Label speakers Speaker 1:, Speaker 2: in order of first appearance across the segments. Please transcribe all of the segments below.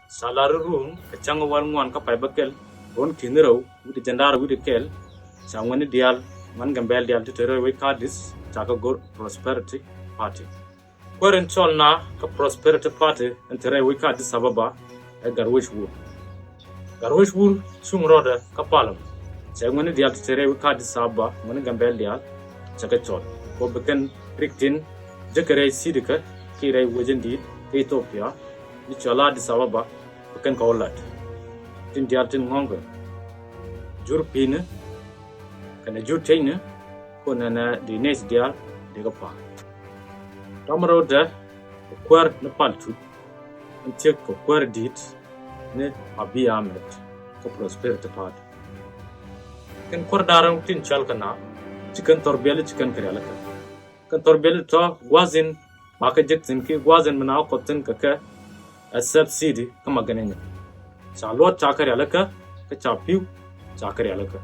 Speaker 1: salarum kachang wal ngwan ka pai bakel on kinero wudi jandar wudi kel sangwani dial man gambel dial to we kadis taka go prosperity party kwaren cholna ka prosperity party entere we kadis sababa e garwish wul sungroda ka palam sangwani dial to we kadis sababa man gambel dial chaka chol ko beken riktin jekere sidika kirai wajendi Ethiopia ni chola di sababa bukan kaulat tin diartin ngonga jur pina kana jur taina kona na di nes dial de gapa tamaro da kwar na paltu antiek ko kwar dit ne abi amet ko prosperity party kan kwar darang tin chal kana chicken torbele chicken kare kan torbele to wazin maka jektin ki wazin mana qotin kaka a subsidy kama ganenya salot chakari alaka ka chapiu chakari alaka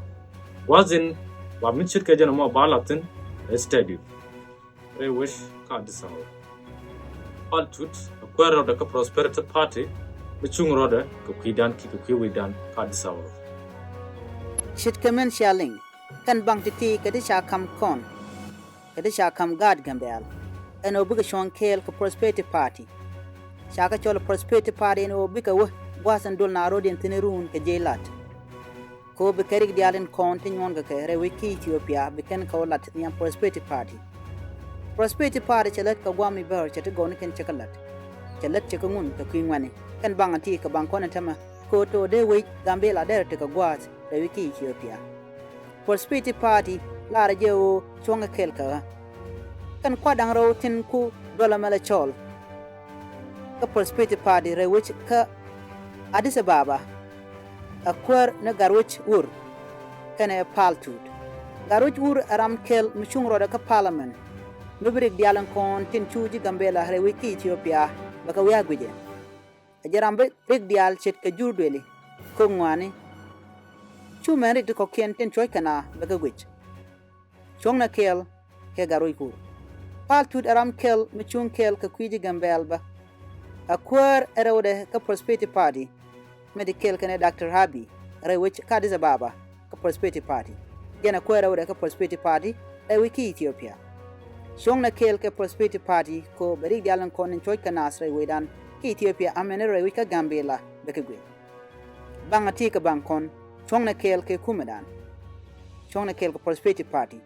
Speaker 1: wazin wa min shirka jana ma balatin study re wish ka disaw all tut kwaro da ka prosperity party bichung roda ka kwidan ki ka kwidan ka disaw
Speaker 2: shit kamen shaling kan bang titi ka di shakam kon ka di shakam gad gambel eno buga shon kel ka prosperity party shaka chola prosperity party no bika wasan dol na rodin tinerun ke jelat ko be kerik dialen kontin won ga kere wiki Ethiopia biken ka lat nyam prosperity party chelat ka gwami ber chete gon ken chekalat chelat chekungun ka kwingwane kan bangati ka bangkona tama ko to de we gambela der te ka gwat re wiki Ethiopia prosperity party la rajo chonga kel ka kan kwadang ro tin ku dola mala chol ka prosperity party re which ka Addis Ababa akwar na garwich ur kana paltud garwich ur aram kel muchung roda ka parliament nubrik dialan kon tin chuji gambela re wiki Ethiopia baka wiya guje ajarambe rik dial chet ka jurdweli ko ngwani chu meri to ko ken tin choy kana baka gwich chongna kel ke garwich ur paltud aram kel muchung kel ka kwiji gambel ba akwar erode ka prosperity party medical kana Dr. Habi rewich ka Addis Ababa ka prosperity party gena kwar erode ka prosperity party wiki Ethiopia shongna kel ka prosperity party ko bari dialan konin choy kana asre wedan ki Ethiopia amene rewich ka Gambela bekegwe bangati ka bangkon shongna kel ke kumedan shongna kel ka prosperity party